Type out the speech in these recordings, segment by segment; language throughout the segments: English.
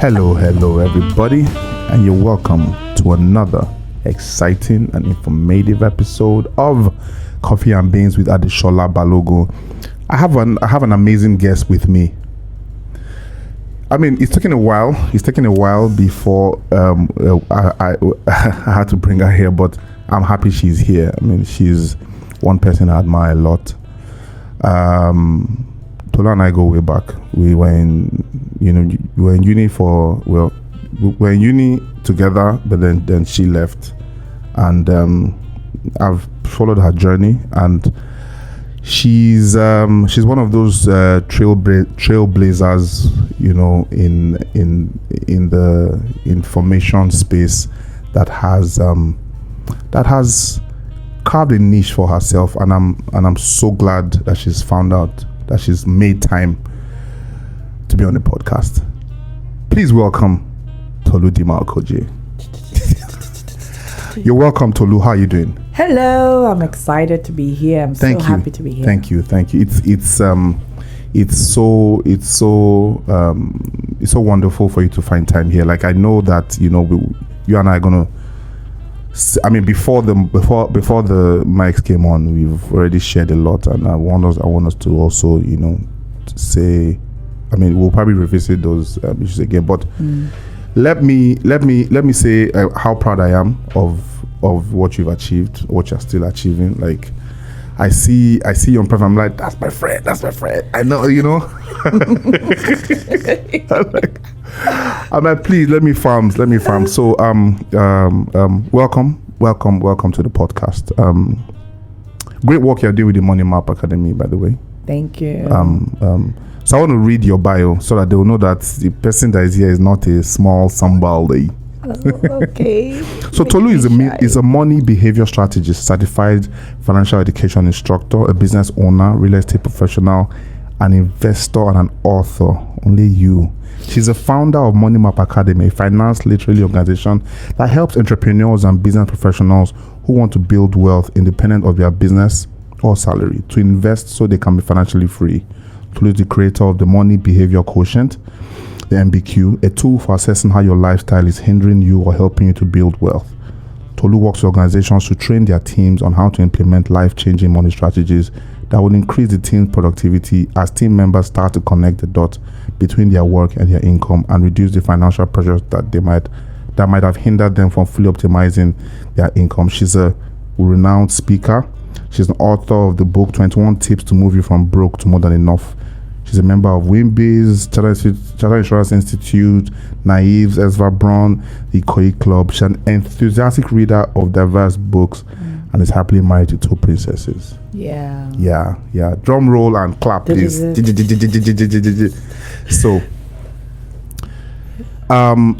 Hello, everybody, and you're welcome to another exciting and informative episode of Coffee and Beans with Adesola Balogun. I have an amazing guest with me. I mean, it's taking a while. Before I had to bring her here, but I'm happy she's here. I mean, she's one person I admire a lot. Tolu and I go way back. We were in uni we were in uni together, but then she left, and I've followed her journey, and she's one of those trailblazers, in the information space that has carved a niche for herself, and I'm so glad that she's found out that she's made time to be on the podcast. Please welcome Tolu Dima-Okojie. You're welcome, Tolu. How are you doing? Hello, I'm excited to be here. I'm so happy to be here. Thank you. It's so wonderful for you to find time here. Like, I know that you and I are gonna. I mean, before the mics came on, we've already shared a lot, and I want us to also say. I mean, we'll probably revisit those issues again, but let me say how proud I am of what you've achieved, what you're still achieving. Like, I see you on profile. I'm like, that's my friend. I know, I'm like, please let me farm. So welcome to the podcast. Great work you're doing with the Money Map Academy, by the way. Thank you. So I want to read your bio so that they will know that the person that is here is not a small somebody. Okay. So Tolu is a money behavior strategist, certified financial education instructor, a business owner, real estate professional, an investor, and an author. Only you. She's a founder of Money Map Academy, a finance literary organization that helps entrepreneurs and business professionals who want to build wealth independent of their business or salary to invest so they can be financially free. Tolu is the creator of the Money Behavior Quotient, the MBQ, a tool for assessing how your lifestyle is hindering you or helping you to build wealth. Tolu works with organizations to train their teams on how to implement life-changing money strategies that will increase the team's productivity as team members start to connect the dots between their work and their income and reduce the financial pressures that might have hindered them from fully optimizing their income. She's a renowned speaker. She's an author of the book 21 Tips to Move You from Broke to More Than Enough. She's a member of Wimbiz, Charter Insurance Institute, Naives, Ezra Brown, the Koi Club. She's an enthusiastic reader of diverse books and is happily married to 2 princesses. Yeah. Drum roll and clap, please. So,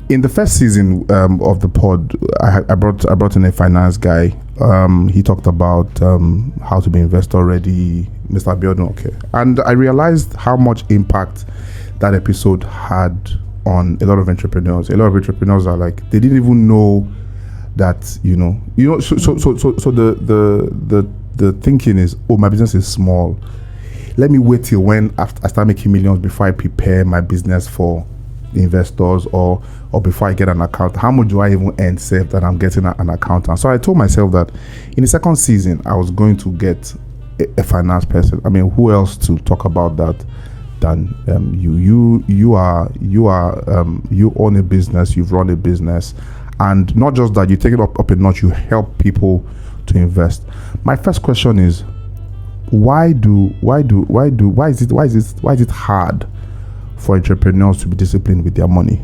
in the first season of the pod, I brought in a finance guy. He talked about how to be investor ready, Mr. Abiodun. Okay, and I realized how much impact that episode had on a lot of entrepreneurs. A lot of entrepreneurs are like, they didn't even know that So the thinking is, oh, my business is small. Let me wait till when I start making millions before I prepare my business for investors or before I get an account. How much do I even earn safe that I'm getting an accountant? So I told myself that in the second season I was going to get a finance person. I mean, who else to talk about that than you? You own a business, you've run a business, and not just that, you take it up a notch, you help people to invest. My first question is, why is it hard for entrepreneurs to be disciplined with their money?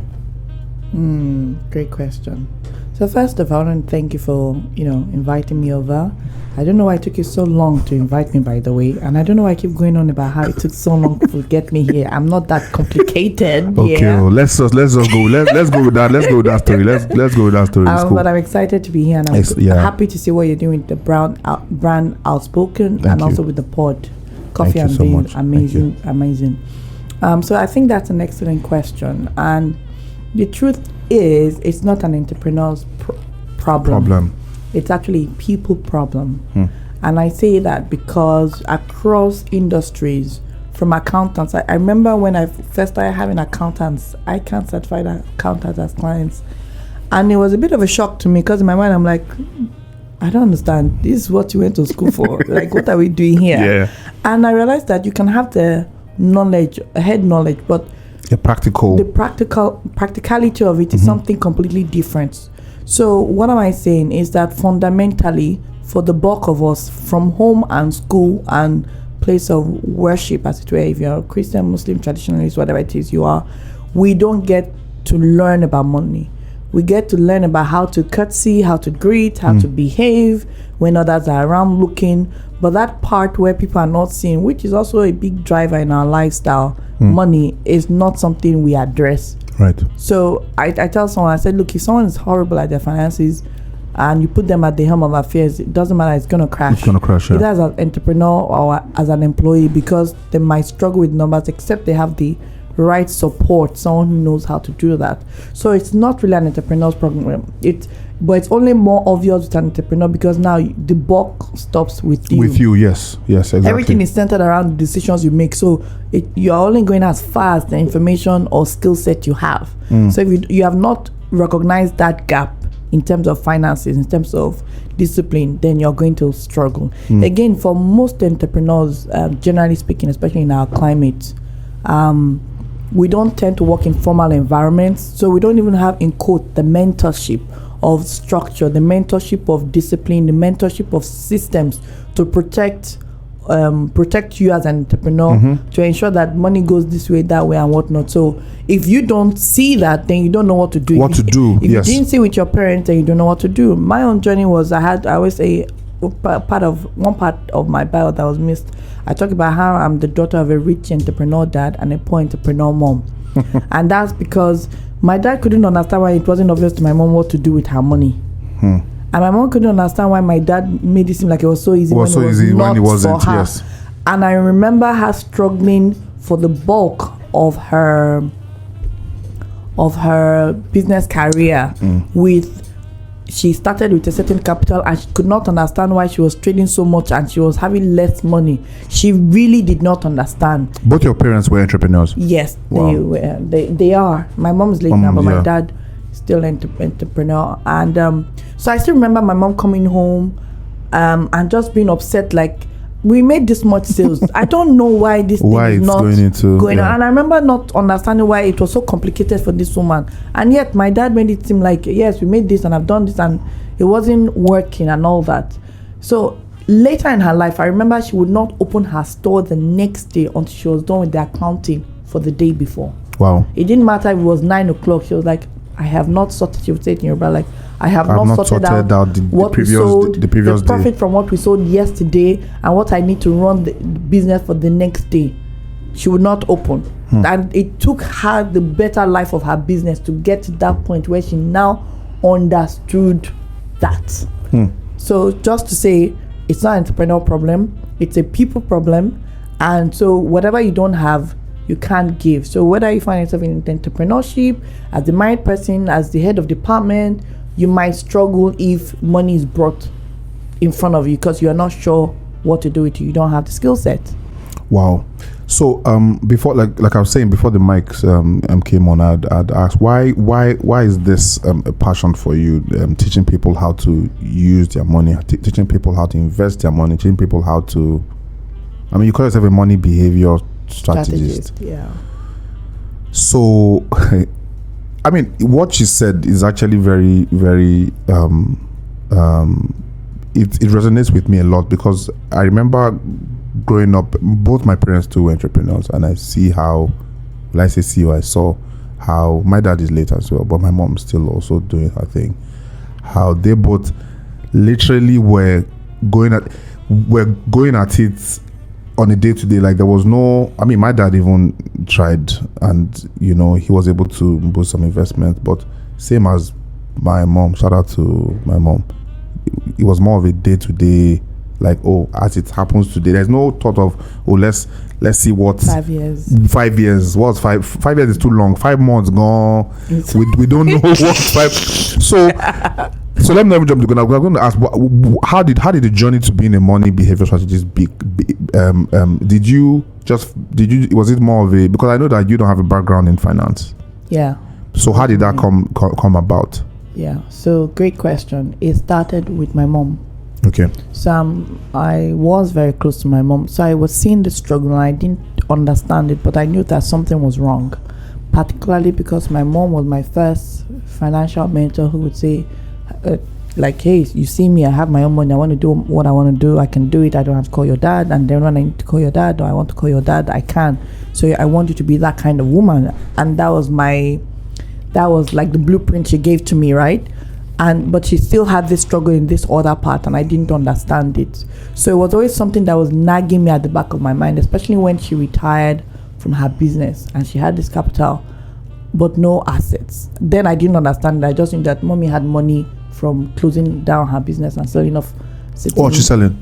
Great question. So first of all, I want to thank you for inviting me over. I don't know why it took you so long to invite me, by the way, and I don't know why I keep going on about how it took so long to get me here. I'm not that complicated. Okay, well, let's just go. Let's go with that. Let's go with that story. Let's go with that story. Cool. But I'm excited to be here, and I'm happy to see what you're doing with the brand Outspoken and also with the pod, Coffee and Beans. Amazing. So I think that's an excellent question, and the truth is, it's not an entrepreneur's problem. It's actually a people problem. And I say that because across industries, from accountants. I remember when I first started having accountants, ICANN certified accountants as clients, and it was a bit of a shock to me because in my mind I'm like, I don't understand. This is what you went to school for. Like, what are we doing here? Yeah. And I realized that you can have the knowledge, head knowledge, but the practicality of it is something completely different. So what am I saying is that fundamentally, for the bulk of us, from home and school and place of worship, as it were, if you're a Christian, Muslim, traditionalist, whatever it is you are, we don't get to learn about money. We get to learn about how to curtsy, how to greet, how to behave when others are around looking. But that part where people are not seeing, which is also a big driver in our lifestyle, money is not something we address. Right. So I tell someone, I said, look, if someone is horrible at their finances and you put them at the helm of affairs, it doesn't matter, it's going to crash. It's going to crash, yeah. Either as an entrepreneur or as an employee, because they might struggle with numbers, except they have the right support, someone who knows how to do that. So it's not really an entrepreneur's problem. But it's only more obvious with an entrepreneur because now the buck stops with you. With you, yes, exactly. Everything is centered around the decisions you make. So you're only going as far as the information or skill set you have. So if you have not recognized that gap in terms of finances, in terms of discipline, then you're going to struggle. Again, for most entrepreneurs, generally speaking, especially in our climate, we don't tend to work in formal environments. So we don't even have, in quote, the mentorship of structure, the mentorship of discipline, the mentorship of systems to protect you as an entrepreneur, to ensure that money goes this way, that way, and whatnot. So if you don't see that, then you don't know what to do. If you didn't see with your parents, then you don't know what to do. My own journey was, I always say, one part of my bio that was missed. I talk about how I'm the daughter of a rich entrepreneur dad and a poor entrepreneur mom. And that's because my dad couldn't understand why it wasn't obvious to my mom what to do with her money. And my mom couldn't understand why my dad made it seem like it was so easy when it wasn't for her. Yes. And I remember her struggling for the bulk of her business career she started with a certain capital and she could not understand why she was trading so much and she was having less money. She really did not understand. Both your parents were entrepreneurs? Yes, wow. They are. My mom is late now, but my dad is still an entrepreneur. And so I still remember my mom coming home and just being upset, like, we made this much sales. I don't know why this thing is not going on. And I remember not understanding why it was so complicated for this woman. And yet my dad made it seem like, yes, we made this and I've done this and it wasn't working and all that. So later in her life, I remember she would not open her store the next day until she was done with the accounting for the day before. Wow. It didn't matter if it was 9 o'clock. She was like, I have not sorted, she would say it in Yoruba, like, I have not sorted out what we sold, the profit from what we sold yesterday, and what I need to run the business for the next day. She would not open. And it took her the better life of her business to get to that point where she now understood that. So just to say, it's not an entrepreneurial problem, it's a people problem. And so whatever you don't have, you can't give. So whether you find yourself in entrepreneurship, as the married person, as the head of department, you might struggle if money is brought in front of you because you're not sure what to do with it. You don't have the skill set. Wow. So before, like I was saying, before the mics came on, I'd asked why is this a passion for you? Teaching people how to use their money, teaching people how to invest their money, teaching people how to, I mean, you call yourself a money behavior strategist. Yeah. So I mean, what she said is actually very, very it resonates with me a lot because I remember growing up, both my parents too were entrepreneurs, and I see how, I saw how my dad is late as well, but my mom's still also doing her thing. How they both literally were going at it on a day-to-day. Like, there was no, I mean, my dad even tried, and he was able to boost some investment, but same as my mom, shout out to my mom, it was more of a day-to-day, like, as it happens today. There's no thought of, let's see what 5 years. 5 years. What's 5 years is too long. 5 months gone. We don't know what's 5. So let me never jump to go. I'm going to ask, how did the journey to being a money behavior strategist did you Was it more of a, because I know that you don't have a background in finance. Yeah. So how did that come about? Yeah. So great question. It started with my mom. Okay. So I was very close to my mom. So I was seeing the struggle and I didn't understand it, but I knew that something was wrong. Particularly because my mom was my first financial mentor who would say, like, hey, you see me, I have my own money, I want to do what I want to do, I can do it, I don't have to call your dad, and then when I need to call your dad or I want to call your dad, I can. So I want you to be that kind of woman. And that was like the blueprint she gave to me, right? But she still had this struggle in this other part and I didn't understand it. So it was always something that was nagging me at the back of my mind, especially when she retired from her business and she had this capital but no assets. Then I didn't understand it. I just knew that mommy had money from closing down her business and selling off. What was she selling?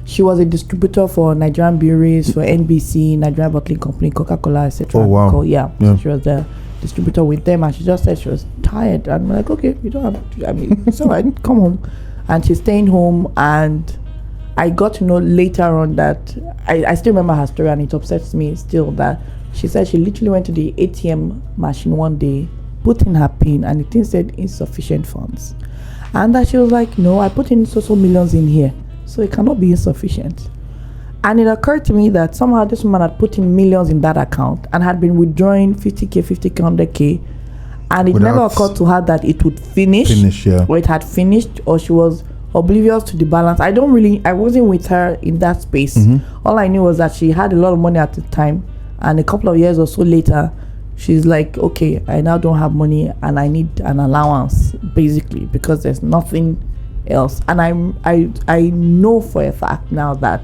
She was a distributor for Nigerian breweries, for NBC, Nigerian Bottling Company, Coca-Cola, etc. Oh wow. Yeah. So she was the distributor with them and she just said she was tired. And I'm like, okay, you don't have to, I mean, it's all right, come home. And she's staying home, and I got to know later on that I still remember her story, and it upsets me still that she said she literally went to the ATM machine one day, put in her PIN, and it thing said insufficient funds. And that she was like, no, I put in so millions in here, so it cannot be insufficient. And it occurred to me that somehow this woman had put in millions in that account and had been withdrawing 50K, 100K. And it never occurred to her that it would finish, or it had finished, or she was oblivious to the balance. I wasn't with her in that space. All I knew was that she had a lot of money at the time. And a couple of years or so later, she's like, okay, I now don't have money and I need an allowance, basically, because there's nothing else. And I know for a fact now that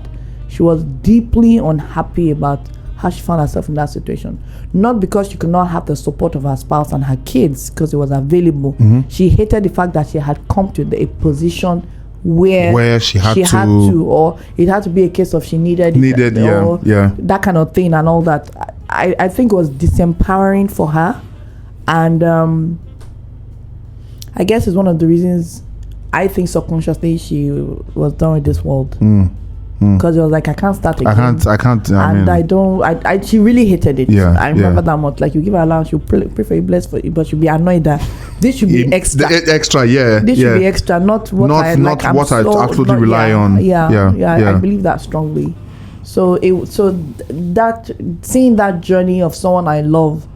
she was deeply unhappy about how she found herself in that situation. Not because she could not have the support of her spouse and her kids, because it was available. She hated the fact that she had come to a position where she had to, or it had to be a case of she needed that kind of thing and all that. I think it was disempowering for her, and I guess it's one of the reasons I think subconsciously she was done with this world. Because it was like, I can't start again. I can't. She really hated it. Yeah, I remember that much. Like, you give her allowance, she'll pray for you, bless for you, but she'll be annoyed that this should be extra. Extra, yeah. This should be extra, not what I absolutely rely on. I believe that strongly. So that seeing that journey of someone I love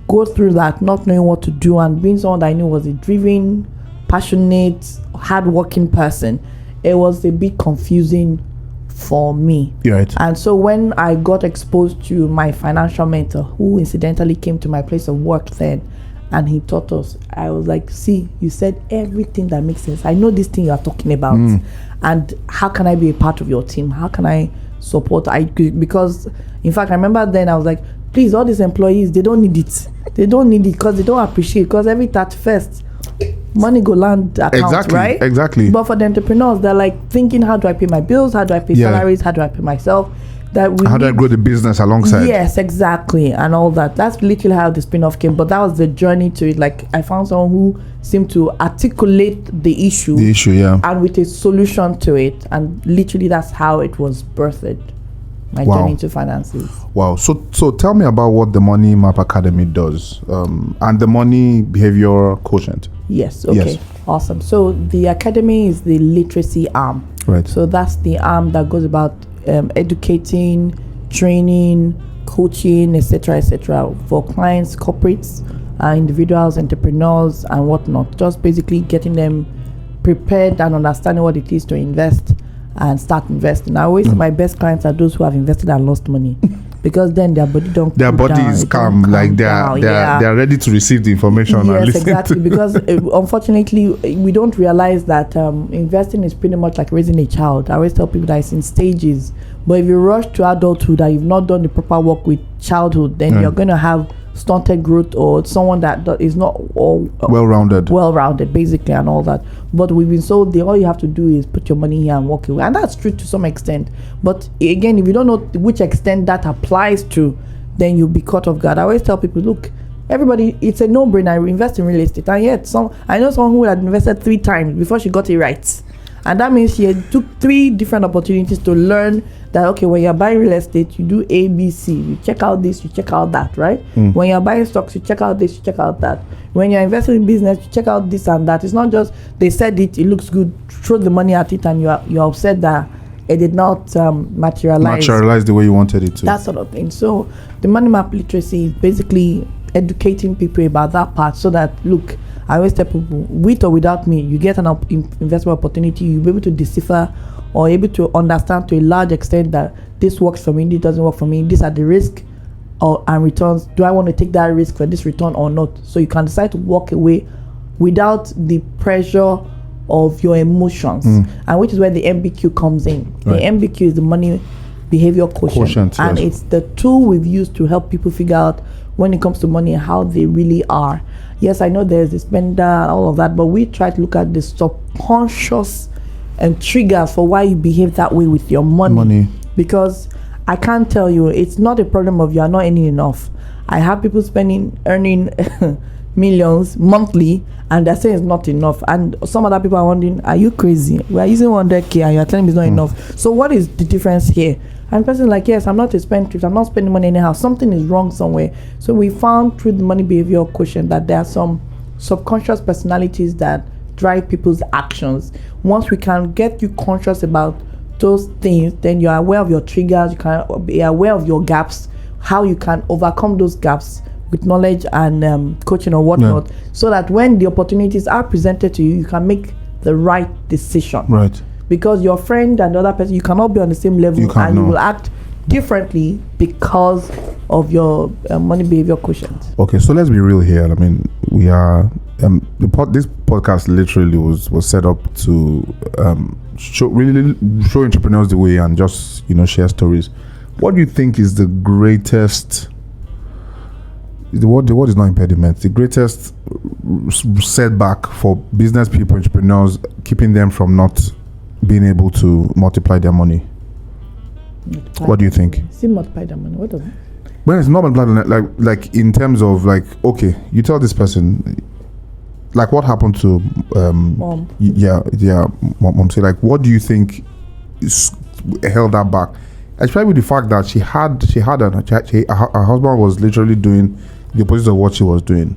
go through that, not knowing what to do, and being someone that I knew was a driven, passionate, hardworking person, it was a bit confusing for me. Right. And so when I got exposed to my financial mentor, who incidentally came to my place of work then, and he taught us, I was like, see, you said everything that makes sense. I know this thing you are talking about, and how can I be a part of your team? How can I support? Because in fact, I remember then I was like, please, all these employees, they don't need it. They don't need it because they don't appreciate, because every 31st money go land account, right? Exactly. But for the entrepreneurs, they're like thinking, how do I pay my bills? How do I pay salaries? How do I pay myself? How do I grow the business alongside? Yes, exactly, and all that. That's literally how the spin-off came. But that was the journey to it. Like, I found someone who seemed to articulate the issue, and with a solution to it. And literally, that's how it was birthed. My journey into finances. Wow. So tell me about what the Money Map Academy does, and the money behavior quotient. Yes. Okay. Yes. Awesome. So the academy is the literacy arm. Right. So that's the arm that goes about educating, training, coaching, etc., for clients, corporates, individuals, entrepreneurs, and whatnot. Just basically getting them prepared and understanding what it is to invest and start investing. I always say my best clients are those who have invested and lost money, because then their body is calm, like they're ready to receive the information. Yes, exactly. Because unfortunately, we don't realize that investing is pretty much like raising a child. I always tell people that it's in stages. But if you rush to adulthood and you've not done the proper work with childhood, then you're going to have stunted growth, or someone that is not well-rounded basically, and all that. But we've been told all you have to do is put your money here and walk away, and that's true to some extent. But again, if you don't know which extent that applies to, then you'll be caught off guard. I always tell people, look, everybody, it's a no-brainer. Invest in real estate, and yet I know someone who had invested 3 times before she got it right. And that means she took 3 different opportunities to learn that, okay, when you're buying real estate, you do A, B, C. You check out this, you check out that, right? When you're buying stocks, you check out this, you check out that. When you're investing in business, you check out this and that. It's not just they said it looks good, throw the money at it, and you're upset that it did not materialize the way you wanted it to. That sort of thing. So the money map literacy is basically educating people about that part, so that, look, I always tell people, with or without me, you get an investment opportunity, you'll be able to decipher or able to understand to a large extent that this works for me, this doesn't work for me, these are the risks and returns. Do I want to take that risk for this return or not? So you can decide to walk away without the pressure of your emotions, and which is where the MBQ comes in. Right. The MBQ is the money behavior quotient, and yes, it's the tool we've used to help people figure out when it comes to money how they really are. Yes, I know there's the spender, all of that, but we try to look at the subconscious and triggers for why you behave that way with your money. Because I can't tell you, it's not a problem of you are not earning enough. I have people earning millions monthly, and they're saying it's not enough. And some other people are wondering, are you crazy? We are using 100K and you're telling me it's not enough. So what is the difference here? And the person is like, yes, I'm not a spendthrift, I'm not spending money anyhow. Something is wrong somewhere. So we found through the money behavior quotient that there are some subconscious personalities that drive people's actions. Once we can get you conscious about those things, then you're aware of your triggers, you can be aware of your gaps, how you can overcome those gaps with knowledge and coaching or whatnot, so that when the opportunities are presented to you, you can make the right decision. Right. Because your friend and the other person, you cannot be on the same level, and you will act differently because of your money behavior quotient. Okay, so let's be real here. I mean, we are this podcast literally was set up to show entrepreneurs the way and just share stories. What do you think is the greatest? The word is not impediment. The greatest setback for business people, entrepreneurs, keeping them from not being able to multiply their money. What do you think? See, multiply their money. What does it? When it's not multiply, like in terms of okay, you tell this person, like what happened to mom. Mom. Say, like, what do you think held her back? Especially the fact that her husband was literally doing the opposite of what she was doing.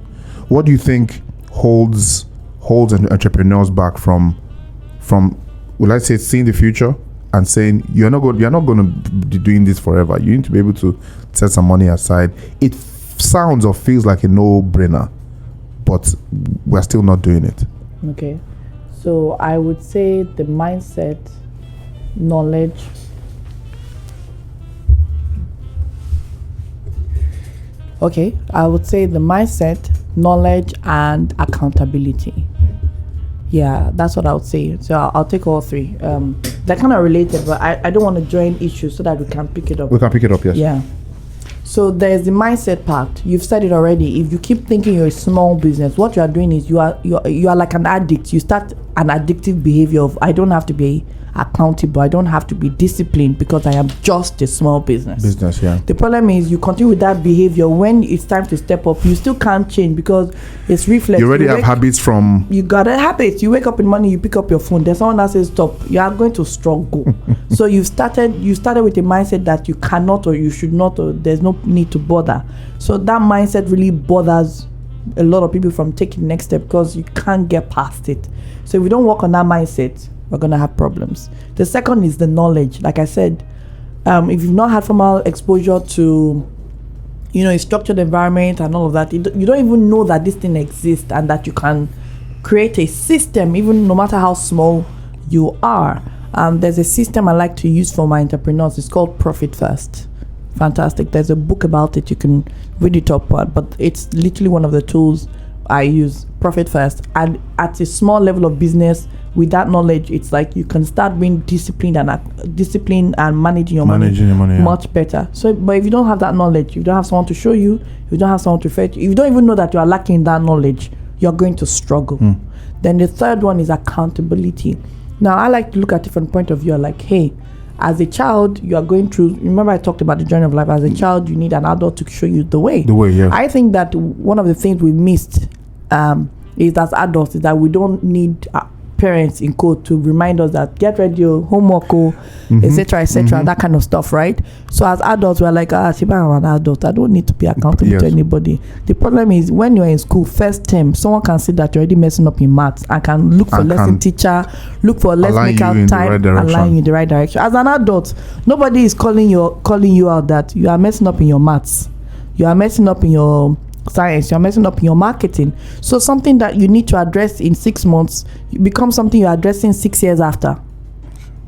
What do you think holds entrepreneurs back from well, let's say, seeing the future and saying you're not going to be doing this forever? You need to be able to set some money aside. It sounds or feels like a no-brainer, but we're still not doing it. Okay, so I would say the mindset, knowledge. Okay, I would say the mindset, knowledge, and accountability. Yeah, that's what I would say. So I'll take all 3. They're kind of related, but I don't want to join issues so that we can pick it up. We can pick it up, yes. Yeah. So there's the mindset part. You've said it already. If you keep thinking you're a small business, what you are doing is you are like an addict. You start an addictive behavior of, I don't have to be accountable, I don't have to be disciplined because I am just a small business. Yeah. The problem is you continue with that behavior. When it's time to step up, you still can't change because it's reflex. You already have habits from... You got a habit. You wake up in the morning, you pick up your phone. There's someone that says stop. You are going to struggle. So you started with a mindset that you cannot or you should not, or there's no need to bother. So that mindset really bothers a lot of people from taking the next step because you can't get past it. So if we don't work on that mindset, we're going to have problems. The second is the knowledge. Like I said, if you've not had formal exposure to, a structured environment and all of that, you don't even know that this thing exists and that you can create a system, even no matter how small you are. There's a system I like to use for my entrepreneurs. It's called Profit First. Fantastic. There's a book about it. You can read it up, but it's literally one of the tools I use. Profit First. And at a small level of business, with that knowledge, it's like you can start being disciplined and managing your money much better. So, but if you don't have that knowledge, if you don't have someone to show you, if you don't have someone to fetch, if you don't even know that you are lacking that knowledge, you're going to struggle. Then the third one is accountability. Now, I like to look at it from the point of view like, hey, as a child, you are going through, remember I talked about the journey of life. As a child, you need an adult to show you the way. Yeah. I think that one of the things we missed is as adults is that we don't need parents in code to remind us that get ready, homework, etc., that kind of stuff, right? So as adults, we're like, I'm an adult, I don't need to be accountable to anybody. The problem is when you're in school, first term, someone can see that you're already messing up in maths and can look for lesson teacher, look for let's make out time, align you in the right direction. As an adult, nobody is calling you out that you are messing up in your maths, you are messing up in your science, you're messing up in your marketing. So something that you need to address in 6 months becomes something you're addressing 6 years after.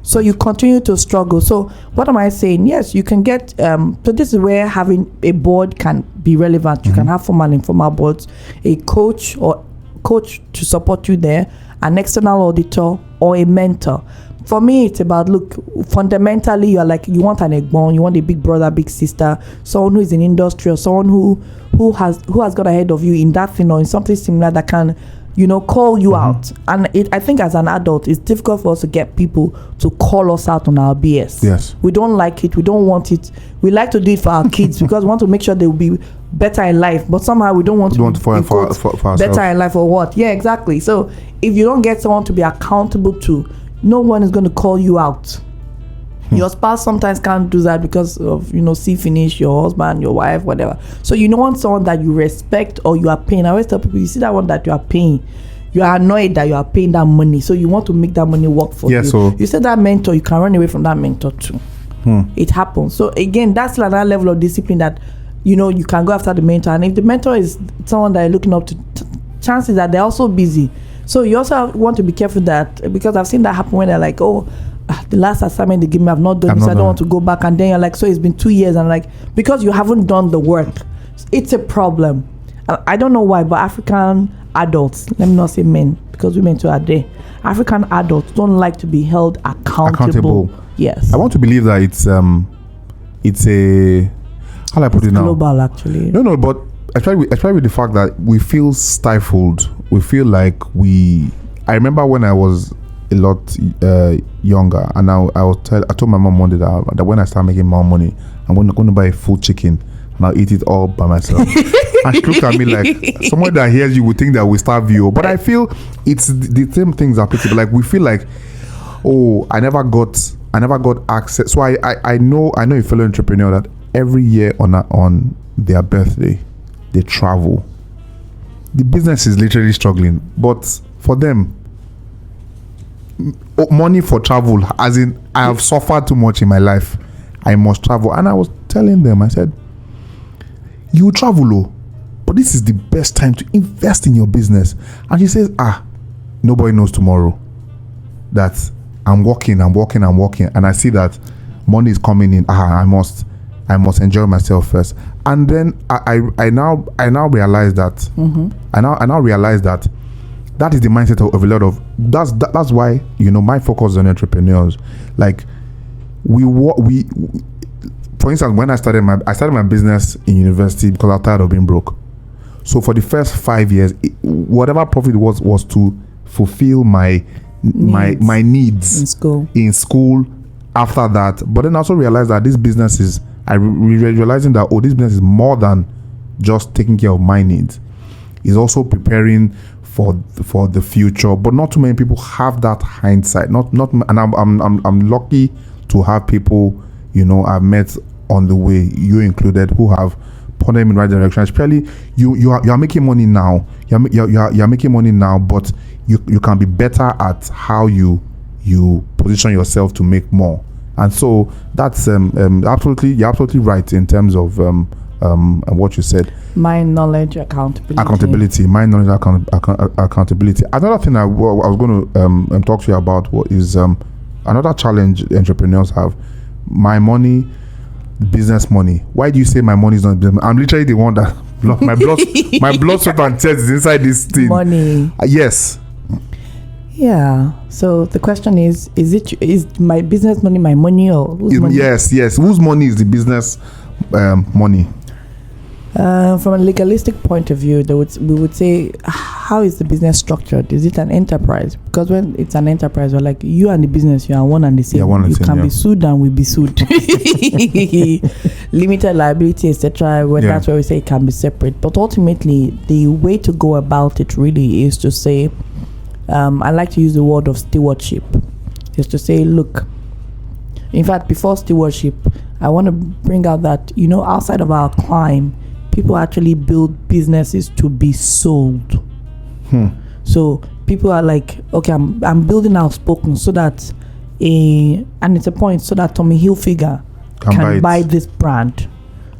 So you continue to struggle. So what am I saying? Yes, you can get so this is where having a board can be relevant. You can have formal and informal boards, a coach to support you there, an external auditor, or a mentor. For me, it's about, look, fundamentally, you're like, you want an egbon, you want a big brother, big sister, someone who is in industry, or someone who has got ahead of you in that thing or in something similar that can, call you out. And I think as an adult, it's difficult for us to get people to call us out on our BS. Yes. We don't like it. We don't want it. We like to do it for our kids because we want to make sure they will be better in life. But somehow we don't want to be for better in life or what? Yeah, exactly. So if you don't get someone to be accountable to, no one is going to call you out. Your spouse sometimes can't do that because of, see finish, your husband, your wife, whatever. So you don't want someone that you respect or you are paying. I always tell people, you see that one that you are paying, you are annoyed that you are paying that money. So you want to make that money work for you. So you said that mentor, you can run away from that mentor too. It happens. So again, that's like that level of discipline that, you can go after the mentor. And if the mentor is someone that you're looking up to, chances that they're also busy. So you also want to be careful that, because I've seen that happen when they're like, the last assignment they give me, I've not done it, so I don't want to go back. And then you're like, so it's been 2 years. And like, because you haven't done the work, it's a problem. I don't know why, but African adults, let me not say men, because women too are there. African adults don't like to be held accountable. Yes. I want to believe that it's a, how do I put it now? Global, actually. No, but especially with the fact that we feel stifled. We feel like I remember when I was a lot younger, and I told my mom one day that when I start making more money, I'm going to buy a full chicken and I'll eat it all by myself. And she looked at me like, someone that hears you would think that we starve you. But I feel it's the same things applicable. Like we feel like, I never got access. So I know a fellow entrepreneur that every year on their birthday they travel. The business is literally struggling, but for them, money for travel, as in I have suffered too much in my life, I must travel. And I was telling them, I said, you travel, but this is the best time to invest in your business. And she says, nobody knows tomorrow. That I'm working, and I see that money is coming in. I must enjoy myself first. And then I now realize that I now realize that is the mindset of a lot of that's why my focus on entrepreneurs. Like we for instance, when I started my business in university because I was tired of being broke. So for the first 5 years, whatever profit was to fulfill my needs in school. After that, but then I also realized that this business is realizing that this business is more than just taking care of my needs. It's also preparing for the future. But not too many people have that hindsight. And I'm lucky to have people I've met on the way, you included, who have put them in the right direction. Especially you are making money now. You're making money now, but you can be better at how you position yourself to make more. And so that's absolutely, you're absolutely right in terms of what you said. Mind, knowledge, accountability. Mind, knowledge, accountability. Another thing I was going to talk to you about is another challenge entrepreneurs have. My money, business money. Why do you say my money is not business? I'm literally the one that my blood, sweat and tears is inside this thing. Money. Yes. Yeah. So the question is my business money my money or whose money? Yes. Whose money is the business money? From a legalistic point of view, we would say, how is the business structured? Is it an enterprise? Because when it's an enterprise, we're like, you and the business, you are one and the same. You can be sued and we'll be sued. Limited liability, etc. That's where we say it can be separate. But ultimately, the way to go about it really is to say, I like to use the word of stewardship. Is to say, look, in fact, before stewardship, I want to bring out that, outside of our climb, people actually build businesses to be sold. So people are like, okay, I'm building Outspoken so that and it's a point so that Tommy Hilfiger can buy this brand.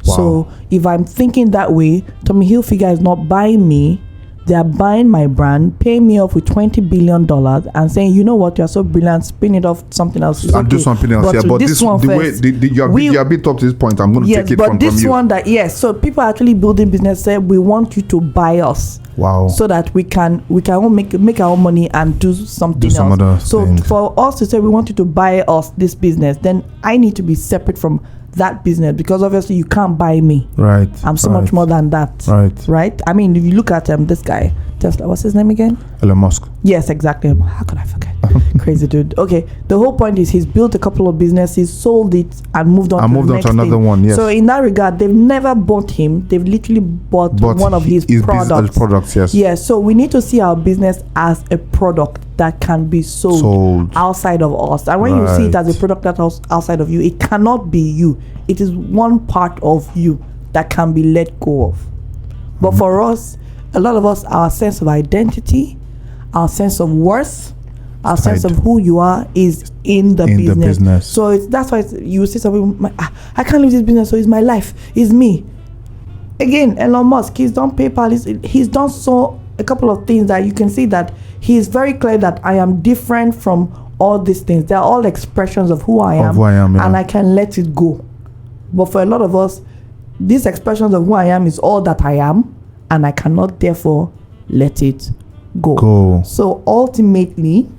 Wow. So if I'm thinking that way, Tommy Hilfiger is not buying me. They are buying my brand, paying me off with $20 billion and saying, you know what, you're so brilliant, spin it off something else. And do something else. But this one first, you're a bit up to this point. I'm going to take it from you. Yes, but this one so people are actually building business, say, we want you to buy us. Wow. So that we can all make our own money and do something else. So things. For us to say, we want you to buy us this business, then I need to be separate from that business, because obviously you can't buy me. Right. I'm so much more than that. Right. I mean, if you look at this guy, Tesla, what's his name again? Elon Musk. Yes, exactly. How could I forget? Crazy dude. Okay. The whole point is he's built a couple of businesses, sold it, and moved on to another one. Yes. So in that regard, they've never bought him. They've literally bought one of his products. Yes. Yes. So we need to see our business as a product that can be sold outside of us. And when you see it as a product that's outside of you, it cannot be you. It is one part of you that can be let go of. But for us, a lot of us, our sense of identity, our sense of worth, our sense of who you are is in the business. So that's why you see some people, I can't leave this business, so it's my life, it's me. Again, Elon Musk, he's done PayPal, he's done a couple of things that you can see that he is very clear that I am different from all these things. They're all expressions of who I am, and I can let it go. But for a lot of us, these expressions of who I am is all that I am, and I cannot therefore let it go. So ultimately,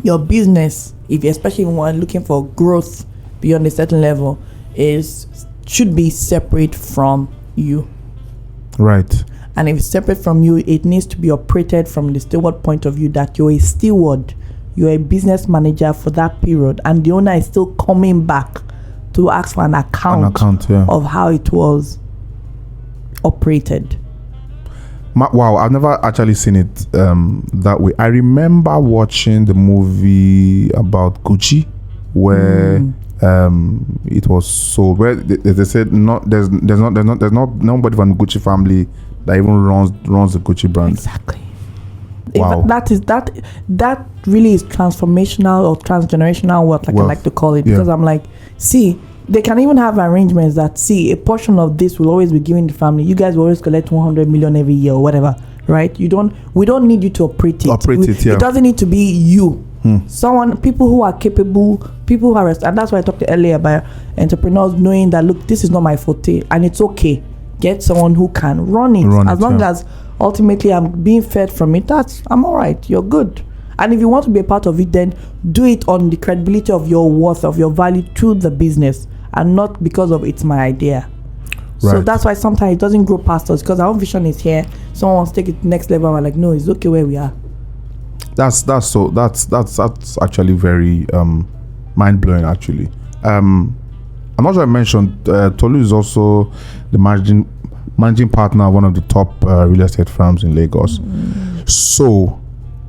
your business, especially when looking for growth beyond a certain level, should be separate from you. Right. And if it's separate from you, it needs to be operated from the steward point of view, that you're a steward, you're a business manager for that period, and the owner is still coming back to ask for an account of how it was operated. Wow, I've never actually seen it that way. I remember watching the movie about Gucci, where it was sold. Where they said there's nobody from the Gucci family that even runs the Gucci brand. Exactly. Wow. That really is transformational or transgenerational wealth, I like to call it, because I'm like, see, they can even have arrangements that, see, a portion of this will always be given to the family. You guys will always collect 100 million every year or whatever, right? We don't need you to operate it. It doesn't need to be you. People who are capable, people who are, and that's why I talked earlier about entrepreneurs knowing that, look, this is not my forte, and it's okay. Get someone who can run it. As long as ultimately I'm being fed from it, I'm all right. You're good. And if you want to be a part of it, then do it on the credibility of your worth, of your value to the business, and not because of it's my idea. Right. So that's why sometimes it doesn't grow past us, because our own vision is here. Someone wants to take it to the next level, and we're like, no, it's okay where we are. That's actually very mind blowing. Actually, I'm not sure I mentioned Tolu is also the managing partner of one of the top real estate firms in Lagos. So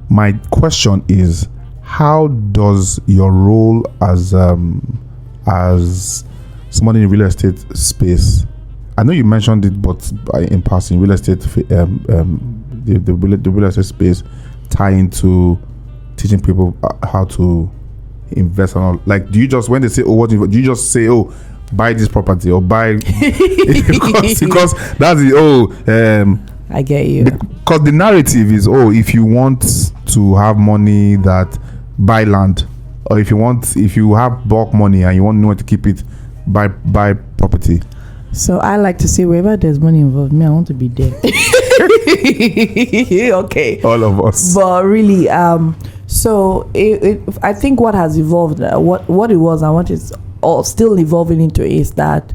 my question is, how does your role as somebody in the real estate space, I know you mentioned it, but in passing, real estate, the real estate space tie into teaching people how to invest and all? Like, do you just, when they say, oh, what do you just say, oh, buy this property or buy because that's the I get you, because the narrative is, if you want to have money, that buy land, or if you have bulk money and you want to know where to keep it, buy property. So I like to say, wherever there's money involved, I want to be there. Okay, all of us. But really, so I think what has evolved, what it was and what is still evolving into is that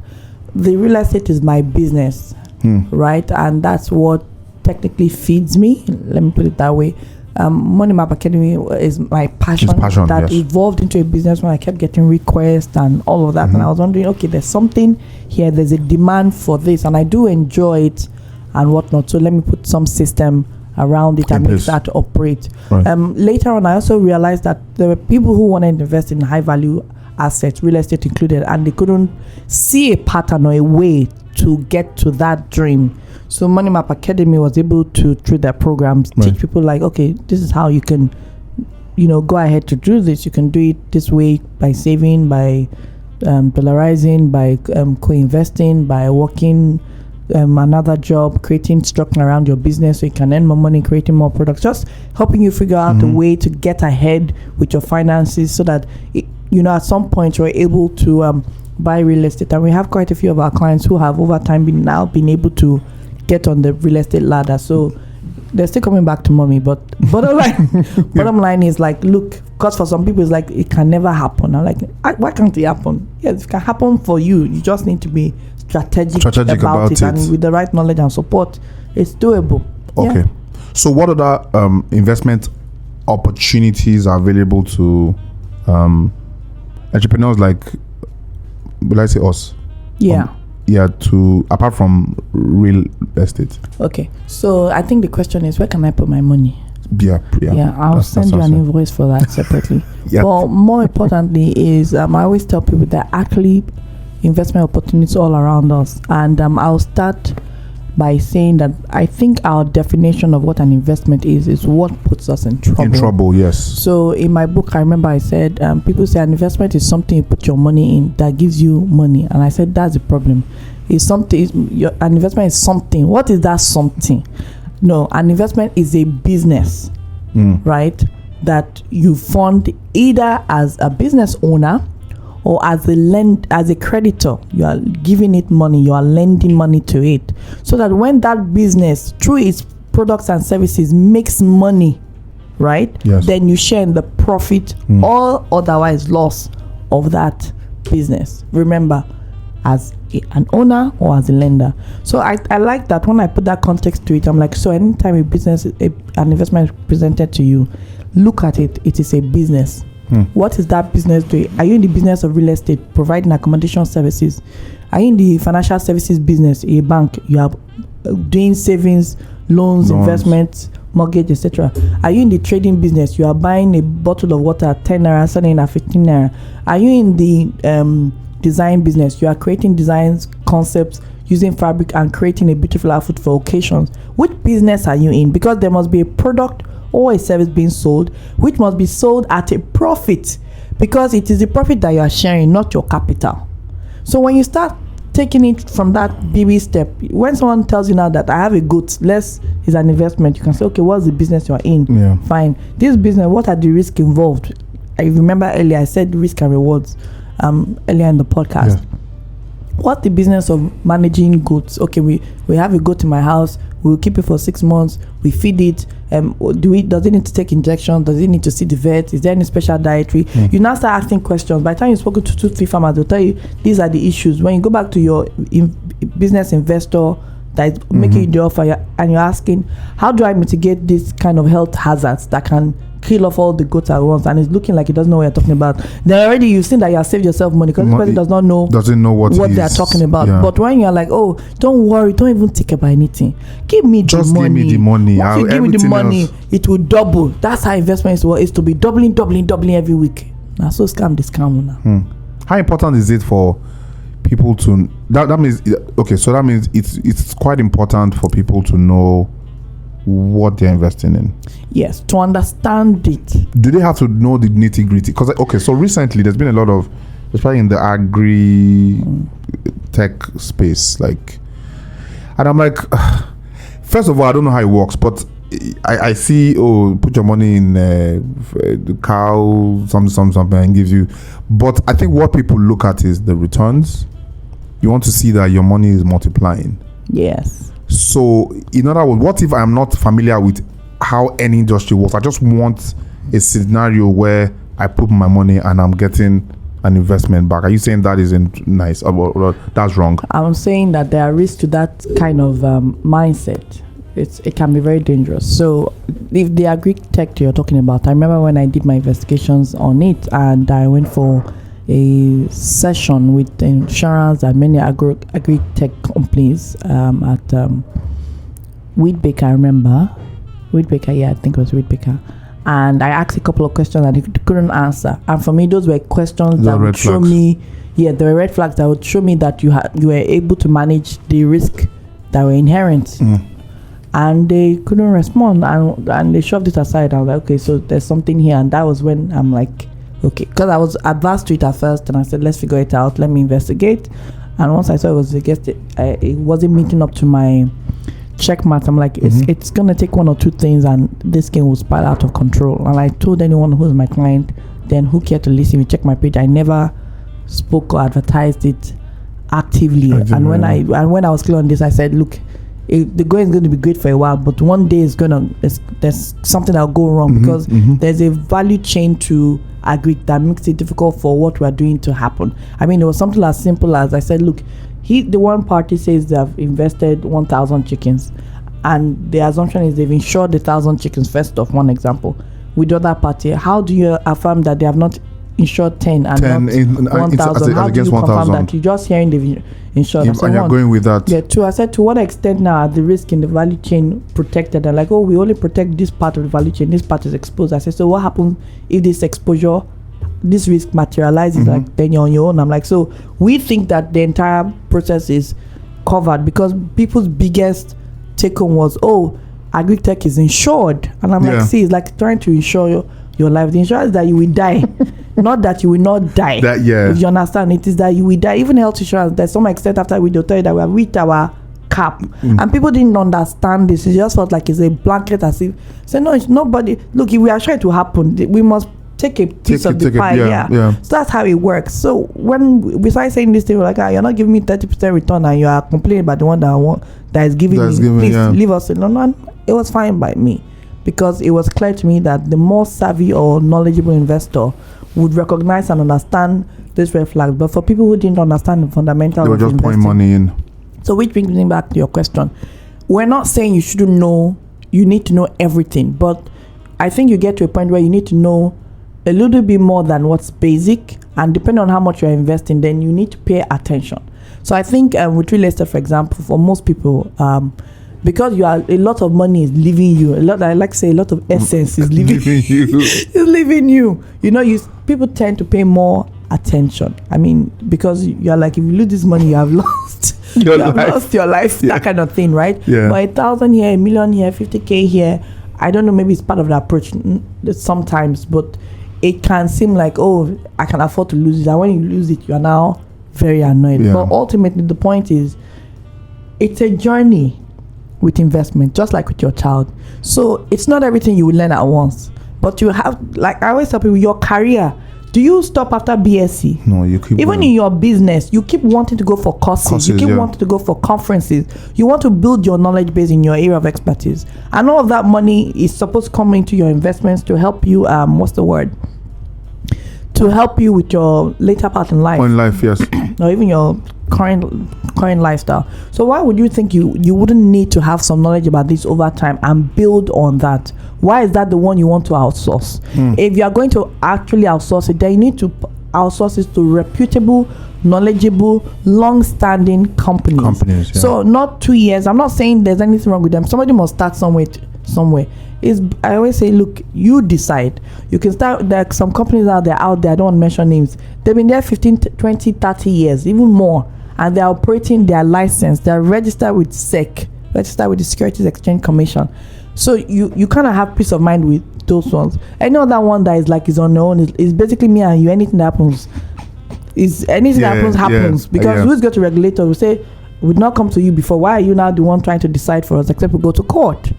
the real estate is my business, right? And that's what technically feeds me. Let me put it that way. Money Map Academy is my passion that evolved into a business when I kept getting requests and all of that. And I was wondering, okay, there's something here, there's a demand for this, and I do enjoy it and whatnot. So let me put some system around it and make that operate. Right. Later on, I also realized that there were people who wanted to invest in high value assets, real estate included, and they couldn't see a pattern or a way to get to that dream. So Money Map Academy was able to, through their programs, teach people like, okay, this is how you can, go ahead to do this. You can do it this way by saving, by dollarizing, by co-investing, by working another job, creating structure around your business so you can earn more money, creating more products, just helping you figure out a way to get ahead with your finances so that at some point you're able to buy real estate. And we have quite a few of our clients who have over time been able to get on the real estate ladder. So they're still coming back to mommy, but bottom line is like, look, because for some people it's like it can never happen. I'm like, why can't it happen? Yes, it can happen for you. You just need to be strategic about it, and with the right knowledge and support, it's doable. Okay. So what other investment opportunities are available to entrepreneurs like, will I say us? To apart from real estate. Okay. So I think the question is, where can I put my money? Yeah. I'll send you an invoice for that separately. But more importantly is I always tell people that actually investment opportunities all around us, and I'll start by saying that I think our definition of what an investment is what puts us in trouble. In trouble, yes. So in my book, I remember I said people say an investment is something you put your money in that gives you money, and I said that's the problem. An investment is something. What is that something? No, an investment is a business, right? That you fund either as a business owner or as a creditor. You are giving it money, you are lending money to it, so that when that business through its products and services makes money, right? Yes. Then you share in the profit or otherwise loss of that business. Remember, as an owner or as a lender. So I like that when I put that context to it. I'm like, so anytime an investment is presented to you, look at it. It is a business. What is that business doing? Are you in the business of real estate, providing accommodation services? Are you in the financial services business, a bank? You are doing savings, loans, investments, mortgage, etc. Are you in the trading business? You are buying a bottle of water at 10 naira, selling at 15 naira. Are you in the design business? You are creating designs, concepts, using fabric and creating a beautiful outfit for occasions. Which business are you in? Because there must be a product or a service being sold which must be sold at a profit, because it is the profit that you are sharing, not your capital. So when you start taking it from that baby step, when someone tells you now that I have a goat, less is an investment, you can say, okay, what's the business you are in? Fine, this business, what are the risks involved? I remember earlier I said risk and rewards earlier in the podcast. What's the business of managing goats? Okay, we have a goat in my house, we'll keep it for 6 months, we feed it. Does it need to take injections? Does it need to see the vet? Is there any special dietary? You now start asking questions. By the time you've spoken to 2-3 farmers, they'll tell you these are the issues. When you go back to your business investor that is making you the offer, and you're asking, how do I mitigate this kind of health hazards that can kill off all the goats at once, and it's looking like it doesn't know what you're talking about, then already you've seen that you have saved yourself money, because this person doesn't know what they're talking about. But when you're like, oh, don't worry, don't even think about anything, give me the money. Give me the money. Once you give me the money, it will double. That's how investment is to be doubling every week. Now so scam this scam now. How important is it for people to that means okay, so that means it's quite important for people to know what they're investing in. Yes, to understand it. Do they have to know the nitty-gritty? Because so recently there's been a lot of, especially in the agri tech space, like, and I'm like, first of all, I don't know how it works, but I see, put your money in the cow, something, and gives you. But I think what people look at is the returns. You want to see that your money is multiplying. Yes. So, in other words, what if I'm not familiar with how any industry works? I just want a scenario where I put my money and I'm getting an investment back. Are you saying that isn't nice? Or that's wrong? I'm saying that there are risks to that kind of mindset. It can be very dangerous. So, if the agri-tech you're talking about, I remember when I did my investigations on it, and I went for a session with insurance and many agri-tech companies at Wheatbake, I remember. Reed Baker, yeah, I think it was Reed Baker. And I asked a couple of questions that he couldn't answer. And for me, those were questions that would show me, there were red flags that would show me that you were able to manage the risk that were inherent. And they couldn't respond, and they shoved it aside. I was like, okay, so there's something here. And that was when I'm like, okay, because I was adverse to it at first, and I said, let's figure it out, let me investigate. And once I saw it was against it wasn't meeting up to my checkmate. I'm like, it's gonna take one or two things, and this game will spiral out of control. And I told anyone who's my client, then who cared to listen, we check my page. I never spoke or advertised it actively. And when I was clear on this, I said, look, the going is going to be great for a while, but one day there's something that'll go wrong, because there's a value chain to agree that makes it difficult for what we're doing to happen. I mean, it was something as simple as I said, look, the one party says they've invested 1,000 chickens, and the assumption is they've insured 1,000 chickens first off, one example. With the other party, how do you affirm that they have not insured 10 and 10 not 1,000? How do you confirm that? You're just hearing the insured. And you're going with that. Yeah, two. I said, to what extent now are the risk in the value chain protected? And like, oh, we only protect this part of the value chain, this part is exposed. I said, so what happens if this exposure, this risk materializes? Like, then you're on your own. I'm like, so we think that the entire process is covered, because people's biggest take home was, oh, agri-tech is insured. And I'm like, see, it's like trying to insure your life. The insurance is that you will die, not that you will not die. If you understand, it is that you will die. Even health insurance, there's some extent after we tell you that we have reached our cap, and people didn't understand this. It just felt like it's a blanket, as if say, no, it's nobody. Look, if we are sure it will happen, we must take a piece of the pie. So that's how it works. So when we started saying this thing, we're like, you're not giving me 30% return, and you are complaining about the one that is giving me. Please leave us alone. And it was fine by me, because it was clear to me that the more savvy or knowledgeable investor would recognize and understand this red flags. But for people who didn't understand the fundamentals, they were just pouring money in. So which brings me back to your question. We're not saying you shouldn't know, you need to know everything, but I think you get to a point where you need to know a little bit more than what's basic, and depending on how much you're investing, then you need to pay attention. So I think with real estate, for example, for most people, because you are, a lot of money is leaving you. A lot of essence is leaving you. Is leaving you. You know, people tend to pay more attention. I mean, because you're like, if you lose this money, you have lost lost your life. That kind of thing, right? But 1,000 here, 1 million here, 50K here. I don't know. Maybe it's part of the approach sometimes, but it can seem like, oh, I can afford to lose it. And when you lose it, you are now very annoyed. But ultimately, the point is, it's a journey with investment, just like with your child. So it's not everything you will learn at once, but you have, like I always tell people, your career, do you stop after BSc? No, you keep even in your business, you keep wanting to go for courses, you keep wanting to go for conferences, you want to build your knowledge base in your area of expertise, and all of that money is supposed to come into your investments to help you to help you with your later part in life. Yes. Or even your current lifestyle. So why would you think you wouldn't need to have some knowledge about this over time and build on that? Why is that the one you want to outsource? If you are going to actually outsource it, then you need to outsource it to reputable, knowledgeable, long-standing companies. So not 2 years. I'm not saying there's anything wrong with them. Somebody must start somewhere. I always say, look, you decide. You can start. There are some companies out there, I don't want to mention names. They've been there 15, 20, 30 years, even more. And they're operating their license. They're registered with SEC, registered with the Securities Exchange Commission. So you kind of have peace of mind with those ones. Any other one that is on their own is basically me and you. Anything that happens happens. Because who's got to regulate us? We say, we'd not come to you before. Why are you now the one trying to decide for us, except we go to court?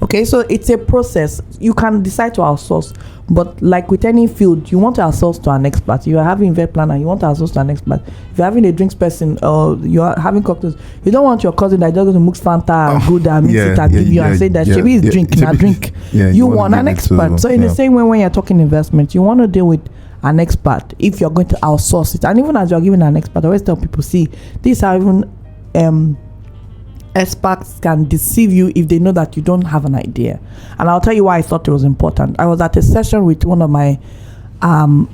Okay, so it's a process. You can decide to outsource, but like with any field, you want to outsource to an expert. You are having event planner, you want to outsource to an expert. If you're having a drinks person, or you are having cocktails, you don't want your cousin that just goes to mix Fanta and good and mix it and give you and say that Shebi is drink, now drink. You want an expert. So in the same way, when you're talking investment, you want to deal with an expert if you're going to outsource it. And even as you're giving an expert, I always tell people, see, these are even experts can deceive you if they know that you don't have an idea. And I'll tell you why I thought it was important. I was at a session with one of my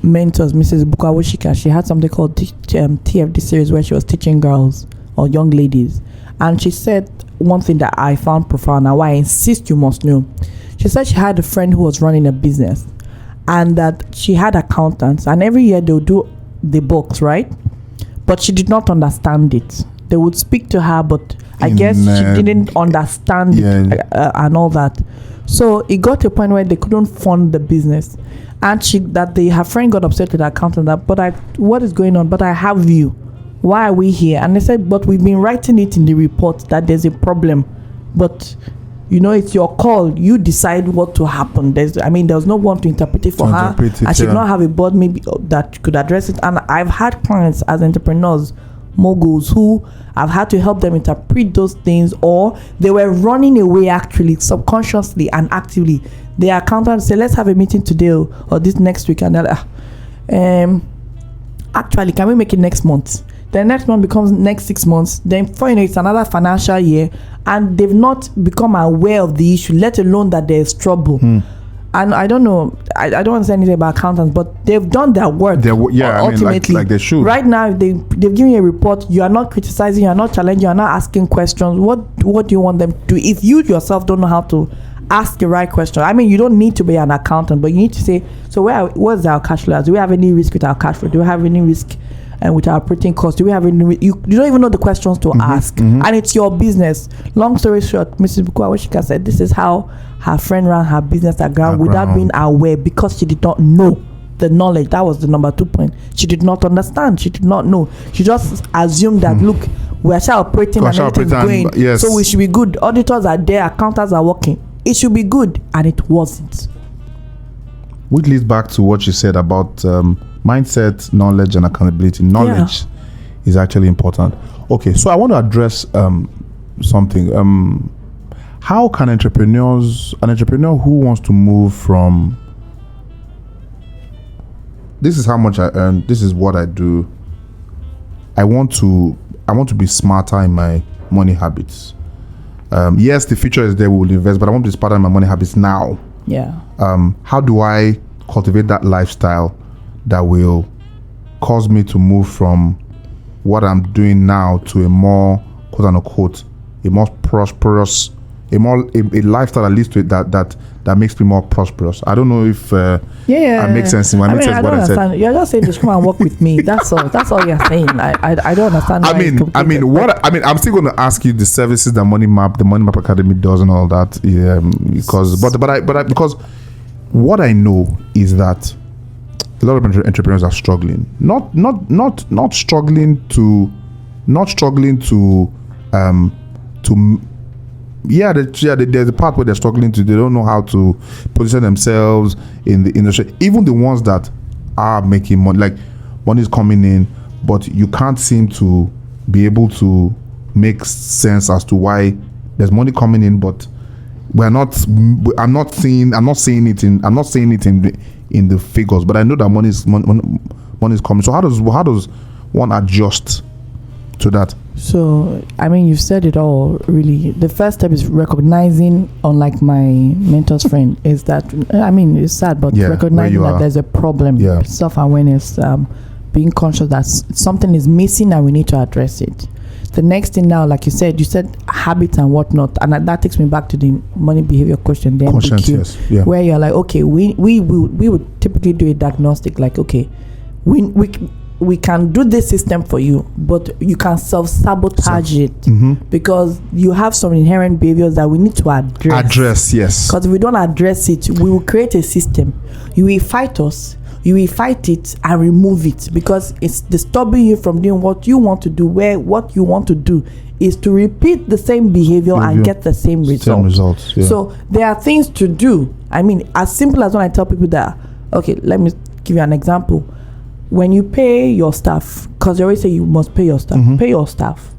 mentors, Mrs. Bukawashika. She had something called TFD series where she was teaching girls or young ladies. And she said one thing that I found profound and why I insist you must know. She said she had a friend who was running a business, and that she had accountants, and every year they'll do the books, right? But she did not understand it. They would speak to her, but I guess she didn't understand it and all that. So it got to a point where they couldn't fund the business, and her friend got upset with the accountant that, what is going on? But I have you. Why are we here? And they said, but we've been writing it in the report that there's a problem, but it's your call. You decide what to happen. There's no one to interpret it for her. I should not have a board maybe that could address it. And I've had clients as entrepreneurs, moguls, who I've had to help them interpret those things, or they were running away actually subconsciously and actively. The accountant say, let's have a meeting today or this next week, and they're like, actually, can we make it next month? The next month becomes next 6 months. Then it's another financial year, and they've not become aware of the issue, let alone that there's trouble. And I don't know, I don't want to say anything about accountants, but they've done their work. Ultimately, like they should. Right now, they've given you a report. You are not criticizing, you are not challenging, you are not asking questions. What do you want them to do? If you yourself don't know how to ask the right question, you don't need to be an accountant, but you need to say, so what's our cash flow? Do we have any risk with our cash flow? Do we have any risk with our operating costs? Do we have any? You don't even know the questions to ask, and it's your business. Long story short, Mrs. Bukwa said this is how her friend ran her business at ground without being aware, because she did not know the knowledge. That was the number 2 point. She did not understand. She did not know. She just assumed that look, we're operating and everything's going, so we should be good. Auditors are there, accountants are working. It should be good, and it wasn't. Which leads back to what you said about mindset, knowledge, and accountability. Knowledge is actually important. Okay, so I want to address something. How can an entrepreneur who wants to move from this is how much I earn, this is what I do, I want to be smarter in my money habits. Yes, the future is there, we will invest, but I want to be smarter in my money habits now. How do I cultivate that lifestyle that will cause me to move from what I'm doing now to a more, quote unquote, a more prosperous, a lifestyle that leads to it that makes me more prosperous? I don't know if that makes sense. What I said. You're just saying just come and work with me. That's all. That's all you're saying. I don't understand. I'm still going to ask you the services that the Money Map Academy does and all that. Because what I know is that a lot of entrepreneurs are struggling. Not struggling to there's a part where they're struggling they don't know how to position themselves in the industry. Even the ones that are making money, like money is coming in, but you can't seem to be able to make sense as to why there's money coming in, but I'm not seeing it in the figures, but I know that money is coming. So how does one adjust to that? So, you've said it all, really. The first step is recognizing, unlike my mentor's friend, is that, it's sad, but recognizing that there's a problem, self-awareness, being conscious that something is missing and we need to address it. The next thing now, like you said habits and whatnot, and that takes me back to the money behavior question, the MBQ, where you're like, okay, we would typically do a diagnostic, like, okay, we can do this system for you, but you can self-sabotage it because you have some inherent behaviors that we need to address. Yes. Because if we don't address it, we will create a system. You will fight us. You will fight it and remove it because it's disturbing you from doing what you want to do, where what you want to do is to repeat the same behavior and get the same results. So there are things to do. As simple as when I tell people that, okay, let me give you an example. When you pay your staff, because they always say you must pay your staff, pay your staff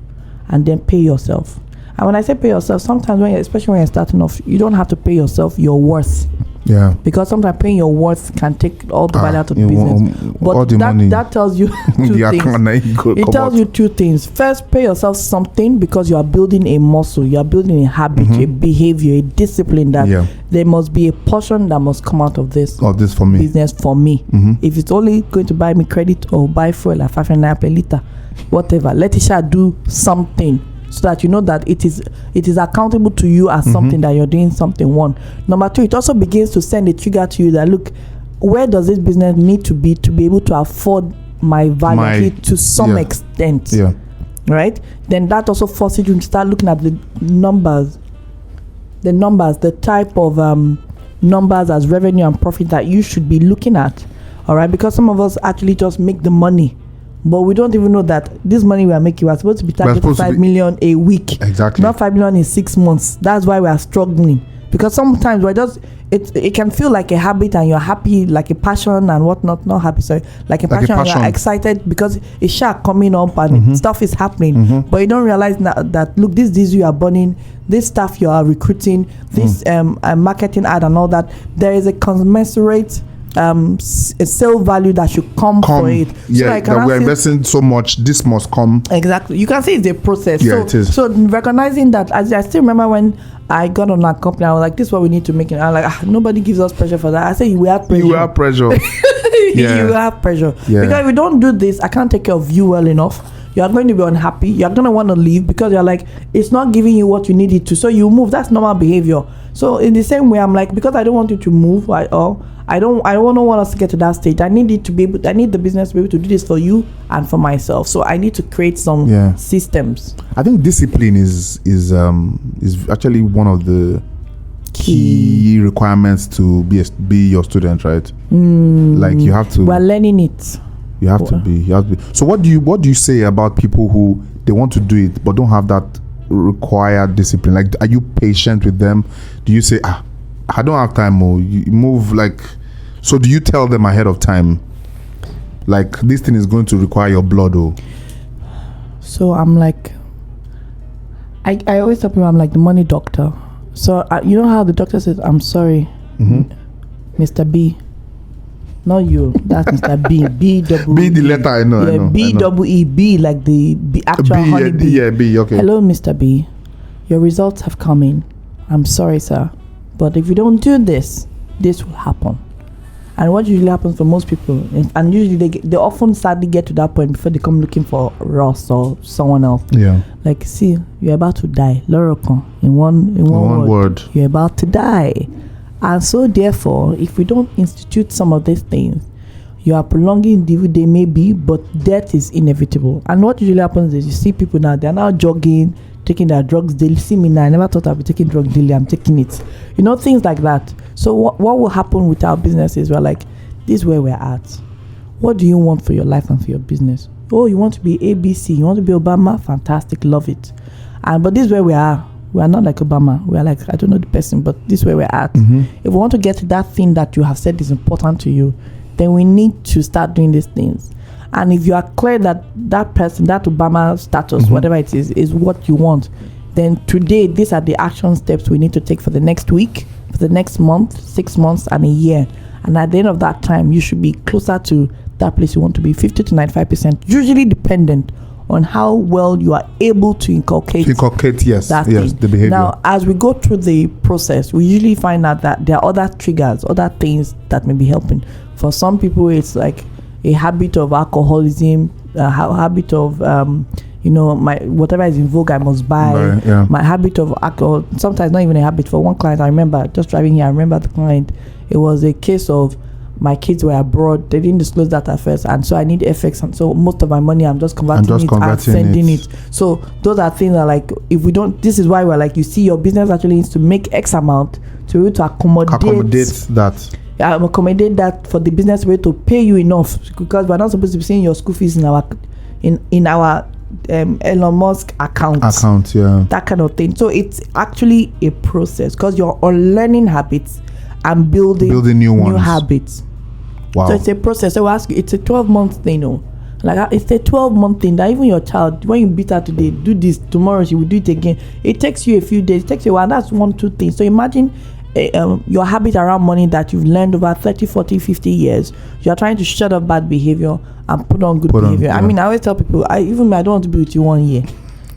and then pay yourself. And when I say pay yourself, sometimes especially when you're starting off, you don't have to pay yourself your worth. Yeah. Because sometimes paying your worth can take all the value out of the business. But that tells you two things. It tells you two things. First, pay yourself something because you are building a muscle, you are building a habit, a behavior, a discipline that there must be a portion that must come out of this for me. Business for me. If it's only going to buy me credit or buy fuel at 500 naira per liter, whatever, let Isha do something so that you know that it is accountable to you as something that you're doing something. One. Number two, it also begins to send a trigger to you that, look, where does this business need to be able to afford my value to some extent? Yeah. Right? Then that also forces you to start looking at the numbers, the type of numbers as revenue and profit that you should be looking at. All right? Because some of us actually just make the money, but we don't even know that this money we are making, we're supposed to be targeting 5 million a week. Exactly. Not 5 million in 6 months. That's why we are struggling. Because sometimes we're just, it can feel like a habit and you're happy, like a passion and whatnot. Not happy, sorry. Like a passion. And you're excited because it's coming up and stuff is happening. But you don't realize that look, this diesel you are burning, this stuff you are recruiting, this marketing ad and all that, there is a commensurate a sale value that should come for it. Yeah, so that we're investing so much, this must come. Exactly. You can see it's a process. Yeah, it is. So recognizing that, as I still remember when I got on that company, I was like, this is what we need to make it. I was like, nobody gives us pressure for that. I said, you will have pressure. You will have pressure. You will have pressure. Yeah. Because if we don't do this, I can't take care of you well enough. You are going to be unhappy. You're going to want to leave because you're like, it's not giving you what you need it to. So you move. That's normal behavior. So in the same way, I'm like, because I don't want you to move at all, I don't want us to get to that stage. I need the business to be able to do this for you and for myself. So I need to create some systems. I think discipline is actually one of the key requirements to be your student, right? Like you have to. We're learning it. You have to be. So what do you say about people who they want to do it but don't have that required discipline? Like, are you patient with them? Do you say, I don't have time, or you move like? So do you tell them ahead of time, like, this thing is going to require your blood, or? So I'm like, I always tell people I'm like the money doctor. So you know how the doctor says, I'm sorry, Mr. B. Not you. That's Mr. B. B double. B the letter I know. Yeah, I know. B double E. B like the actual honey bee. Yeah, B. Okay. Hello, Mr. B. Your results have come in. I'm sorry, sir, but if you don't do this, this will happen. And what usually happens for most people, and usually they often sadly get to that point before they come looking for Ross or someone else. Yeah. Like, see, you're about to die. Lorocon. In one word. You're about to die. And so therefore, if we don't institute some of these things, you are prolonging the day maybe, but death is inevitable. And what usually happens is you see people now, they're now jogging, taking their drugs daily. See me now, I never thought I'd be taking drugs daily. I'm taking it. You know, things like that. So what will happen with our businesses? We're like, this is where we're at. What do you want for your life and for your business? Oh, you want to be ABC, you want to be Obama? Fantastic, love it. But this is where we are. We are not like Obama. We are like, I don't know the person, but this is where we're at. If we want to get to that thing that you have said is important to you, then we need to start doing these things. And if you are clear that that person, that Obama status, whatever it is what you want, then today, these are the action steps we need to take for the next week, for the next month, 6 months, and a year. And at the end of that time, you should be closer to that place you want to be, 50 to 95%, usually dependent on how well you are able to inculcate the behavior. Now, as we go through the process, we usually find out that there are other triggers, other things that may be helping. For some people, it's like a habit of alcoholism, a habit of my whatever is in vogue I must buy. Right, my habit of alcohol, sometimes not even a habit. For one client, I remember just driving here, I remember the client, it was a case of my kids were abroad, they didn't disclose that at first, and so I need FX, and so most of my money I'm just converting it and sending it. So those are things that, like, if we don't, this is why we're like, you see, your business actually needs to make X amount to be able to accommodate that. Accommodate that for the business way to pay you enough, because we're not supposed to be seeing your school fees in our Elon Musk account, that kind of thing. So it's actually a process, because you're unlearning habits and building new habits. Wow. So it's a process. So I ask you, it's a 12-month thing, like it's a 12-month thing that even your child, when you beat her today, do this, tomorrow she will do it again. It takes you a few days, it takes you a while. That's 1-2 things. So imagine your habit around money that you've learned over 30, 40, 50 years. You're trying to shut up bad behavior and put on good behavior. I mean, I always tell people, I don't want to be with you 1 year.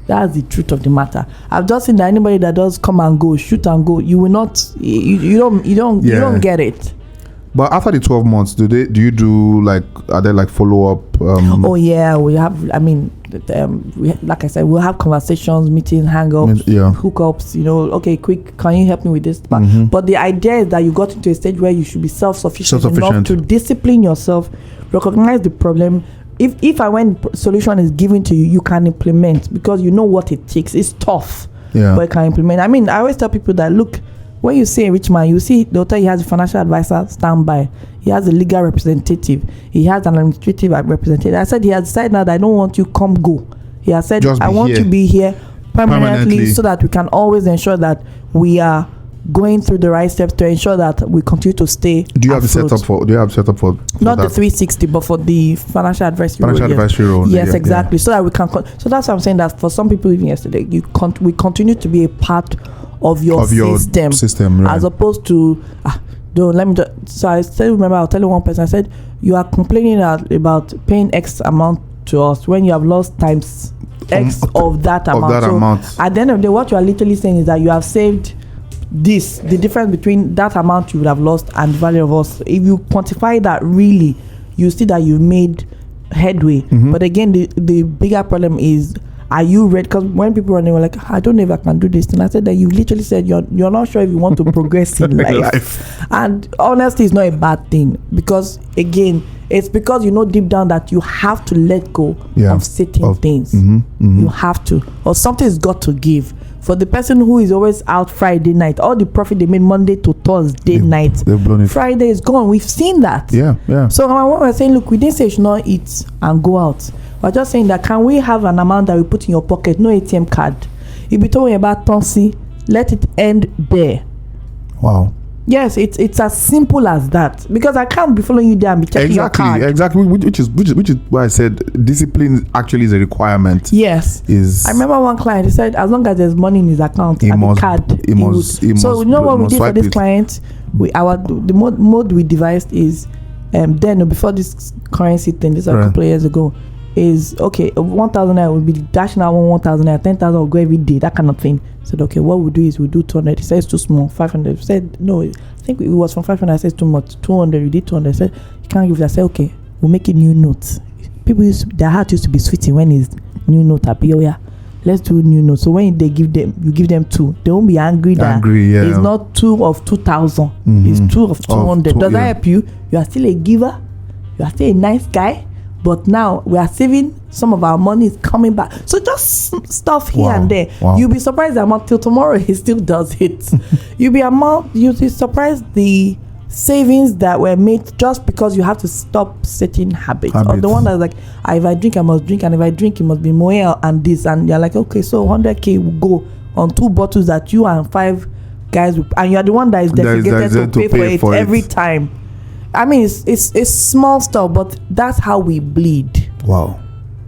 That's the truth of the matter. I've just seen that anybody that does come and go, shoot and go, you will not, you don't get it. But after the 12 months, do you do, like, are there like follow up? Oh yeah, we have. I mean, like I said, we'll have conversations, meetings, hang-ups, hookups, okay, quick, can you help me with this? But the idea is that you got into a stage where you should be self-sufficient enough to discipline yourself, recognize the problem. If and when solution is given to you, you can implement, because you know what it takes. It's tough, but you can implement. I mean, I always tell people that, look, when you see a rich man, you see they'll tell you he has a financial advisor standby, he has a legal representative, he has an administrative representative. I said he has decided now that I don't want you come go. He has said I want you to be here permanently so that we can always ensure that we are going through the right steps to ensure that we continue to stay. Do you have setup for not the 360, but for the financial advisory role? Yes, exactly. So that we can. So that's why I'm saying that for some people, even yesterday, we continue to be a part of your system, right, as opposed to so I still remember, I'll tell you one person, I said, you are complaining about paying X amount to us when you have lost times X of that amount. At the end of the day, what you are literally saying is that you have saved this, the difference between that amount you would have lost and the value of us. If you quantify that, really, you see that you made headway. But again, the bigger problem is, are you ready? Because when people run, they were like, I don't know if I can do this. And I said that you literally said you're not sure if you want to progress in life. And honesty is not a bad thing, because again, it's because you know deep down that you have to let go of certain things. You have to, or something's got to give. For the person who is always out Friday night, all the profit they made Monday to Thursday night, Friday is gone. We've seen that. So when we're saying, look, we didn't say you should not eat and go out. We're just saying that, can we have an amount that we put in your pocket, no ATM card? If you're talking about Tonsi, let it end there. Wow. Yes, it's as simple as that, because I can't be following you there and be checking your card. Exactly, which is why I said discipline actually is a requirement. Yes, I remember one client, he said as long as there's money in his account and the card, so you know what we did for this client? The mode we devised is then before this currency thing, this was a couple of years ago, is okay, 1,000 naira will be dashing out 1,000 naira, 10,000 will go every day, that kind of thing. I said, okay, what we'll do is we'll do 200. He said it's too small. 500. He said no, I think it was from 500. I said too much. 200. We did 200. I said you can't give it. I said okay, we'll make it new notes. People their heart used to be sweating when it's new note happy. Oh yeah, let's do new notes. So when you give them two, they won't be angry that it's not 2 of 2,000. It's 2 of 200. Does that help you? You are still a giver. You are still a nice guy. But now we are saving, some of our money is coming back. So just stuff here and there. You'll be surprised the amount till tomorrow he still does it. You'll be surprised the savings that were made just because you have to stop certain habits. Or the one that's like, if I drink, I must drink, and if I drink, it must be more and this. And you're like, okay, so 100K will go on 2 bottles that you and 5 guys will, and you're the one that is dedicated to pay for it every time. I mean, it's small stuff, but that's how we bleed. Wow.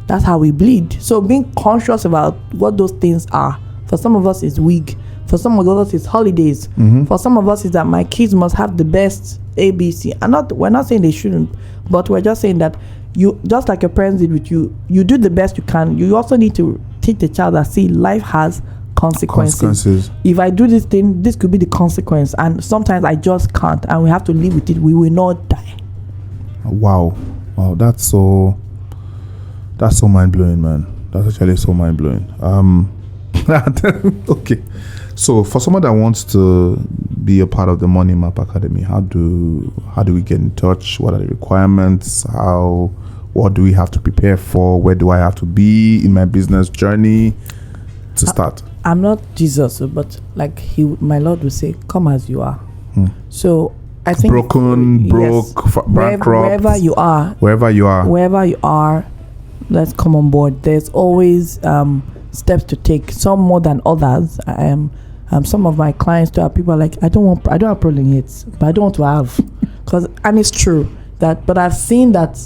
That's how we bleed. So being conscious about what those things are. For some of us, it's wig. For some of us, it's holidays. For some of us, it's that my kids must have the best ABC. And we're not saying they shouldn't, but we're just saying that you, just like your parents did with you, you do the best you can. You also need to teach the child that, see, life has consequences. If I do this thing, this could be the consequence, and sometimes I just can't, and we have to live with it. We will not die. Wow, that's so mind-blowing, man. That's actually so mind-blowing. Okay, so for someone that wants to be a part of the Money Map Academy, how do we get in touch? What are the requirements? What do we have to prepare for? Where do I have to be in my business journey to start? I'm not Jesus, but like my Lord will say, come as you are. So I think broke, bankrupt, wherever you are, let's come on board. There's always steps to take, some more than others. Some of my clients too are people are like, I don't have problem yet, but I don't want to have, and it's true that, but I've seen that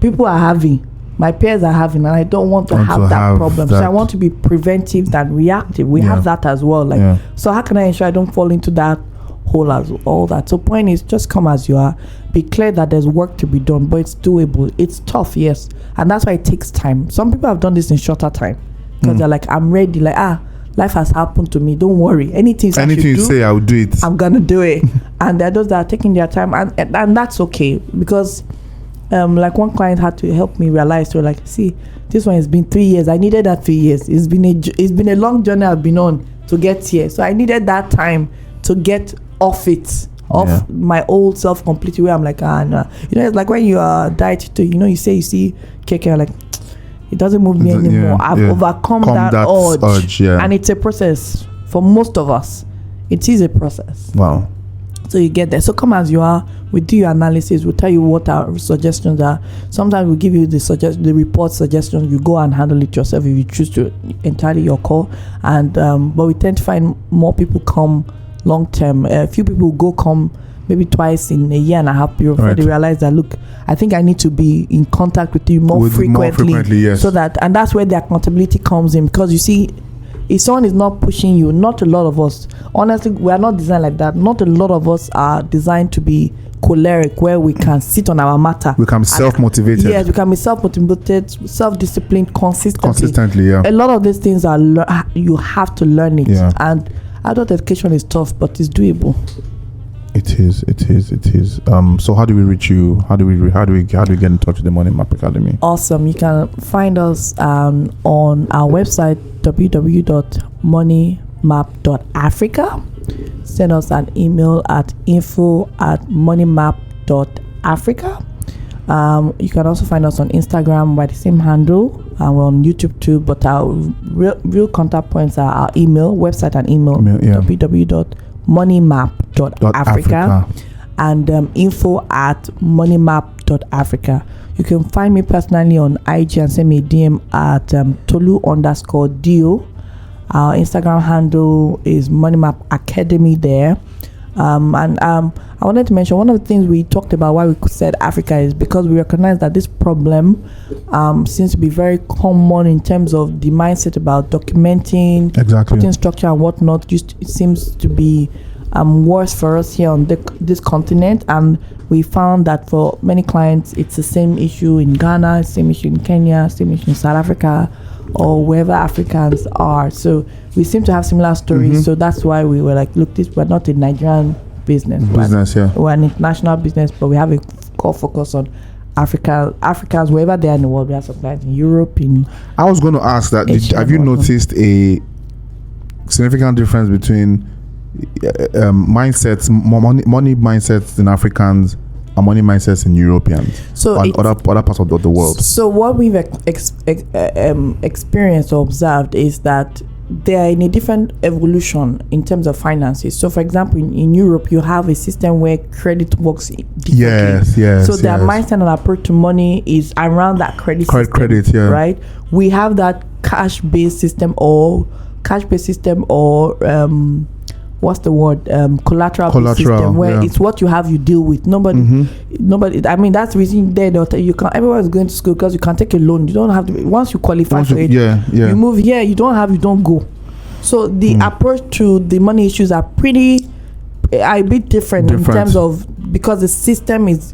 people are having, my peers are having, and I don't want to have that problem. So I want to be preventive than reactive. We have that as well. So how can I ensure I don't fall into that hole as all that? So point is, just come as you are. Be clear that there's work to be done, but it's doable. It's tough, yes, and that's why it takes time. Some people have done this in shorter time because they're like, I'm ready. Like, life has happened to me. Don't worry. Anything you say, I'll do it. I'm gonna do it. And there are those that are taking their time, and that's okay, because like one client had to help me realize, so like, see, this one has been 3 years. I needed that 3 years. It's been a long journey I've been on to get here. So I needed that time to get off my old self completely, where I'm like, no. It's like when you are diet too, you see cake, you're like, it doesn't move me anymore. I've overcome that urge. And it's a process for most of us. It is a process. Wow. So you get there. So come as you are. We do your analysis. We'll tell you what our suggestions are. Sometimes we'll give you the report suggestions. You go and handle it yourself if you choose to, entirely your call. And but we tend to find more people come long term. A few people come maybe twice in a year and a half period before they realize that, look, I think I need to be in contact with you more frequently, yes. So that, and that's where the accountability comes in, because you see, if someone is not pushing you, not a lot of us, honestly, we are not designed like that. Not a lot of us are designed to be choleric, where we can sit on our matter. We can be self-motivated. Yes, we can be self-motivated, self-disciplined consistently. Yeah. A lot of these things are you have to learn it. Yeah. And adult education is tough, but it's doable. It is. So how do we reach you? How do we get in touch with the Money Map Academy? Awesome. You can find us on our website, www.moneymap.africa. Send us an email at info@moneymap.africa. You can also find us on Instagram by the same handle, and we're on YouTube too, but our real contact points are our email, website and email. www.moneymap.africa and info@moneymap.africa. You can find me personally on IG and send me a DM at Tolu_Dio. Our Instagram handle is Moneymap Academy there. I wanted to mention, one of the things we talked about why we said Africa is because we recognize that this problem seems to be very common in terms of the mindset about documenting, putting structure and whatnot. It seems to be worse for us here on this continent, and we found that for many clients it's the same issue in Ghana, same issue in Kenya, same issue in South Africa, or wherever Africans are. So we seem to have similar stories. So that's why we were like, look, we're not a Nigerian business. We're an international business, but we have a core focus on Africans wherever they are in the world. We have suppliers in Europe. I was going to ask that. Have you noticed a significant difference between mindsets, money mindsets in Africans and money mindsets in Europeans, and other parts of the world? So what we've experienced or observed is that they are in a different evolution in terms of finances. So for example, in Europe, you have a system where credit works differently. Yes. So their mindset and approach to money is around that credit system, right? We have that cash-based system or what's the word? Collateral system, where it's what you have, you deal with. Nobody. I mean, that's the reason you can. Everyone is going to school because you can take a loan. You don't have to. Once you qualify for it, you move here. You don't go. So the approach to the money issues are a bit different in terms of, because the system is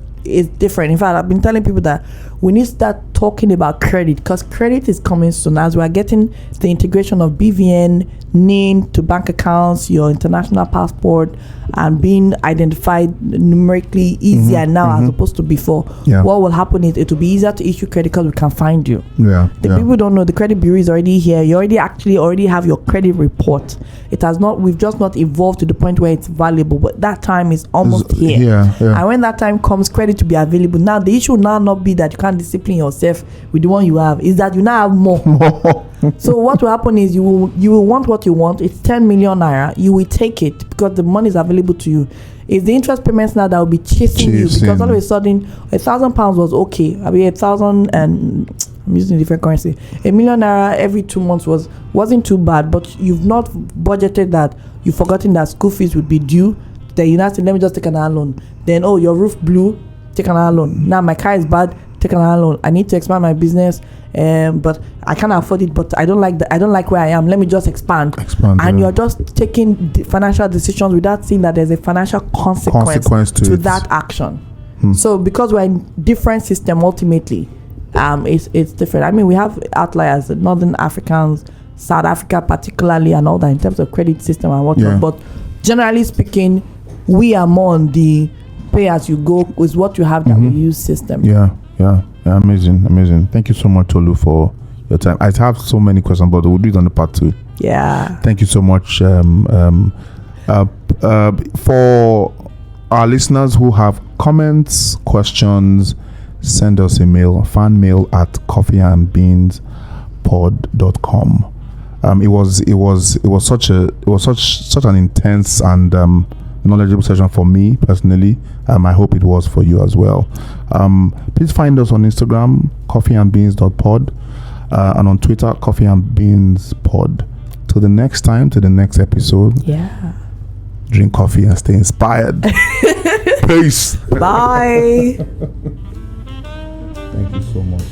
different. In fact, I've been telling people that we need to start talking about credit, because credit is coming soon as we are getting the integration of BVN, NIN to bank accounts, your international passport, and being identified numerically easier now as opposed to before. What will happen is it will be easier to issue credit because we can find you. People don't know the credit bureau is already here. You already have your credit report. We've just not evolved to the point where it's valuable, but that time is almost here. And when that time comes, credit to be available. Now the issue will now not be that you can't discipline yourself with the one you have, is that you now have more. So what will happen is you will want what you want. It's 10 million naira. You will take it because the money is available to you. It's the interest payments now that will be chasing you, because all of a sudden £1,000 was okay. I mean 1,000, and I'm using different currency. £1 million naira every 2 months wasn't too bad, but you've not budgeted that. You've forgotten that school fees would be due. Then you now say, let me just take another loan. Then your roof blew, take another loan. Now my car is bad, take another loan. I need to expand my business, but I can't afford it. But I don't like where I am. Let me just expand. And you're just taking financial decisions without seeing that there's a financial consequence to that action. So because we're in different system, ultimately, it's different. I mean, we have outliers, the Northern Africans, South Africa particularly, and all that in terms of credit system and whatnot. But generally speaking, we are more on the pay as you go with what you have that we use system. Yeah, amazing. Thank you so much, Tolu, for your time. I have so many questions, but we'll do it on the part 2. Yeah. Thank you so much. For our listeners who have comments, questions, send us a mail, fan mail at coffeeandbeanspod.com. It was such an intense and knowledgeable session for me personally. I hope it was for you as well. Please find us on Instagram, coffeeandbeans.pod, and on Twitter, coffeeandbeanspod. Till the next time, to the next episode. Yeah. Drink coffee and stay inspired. Peace. Bye. Thank you so much.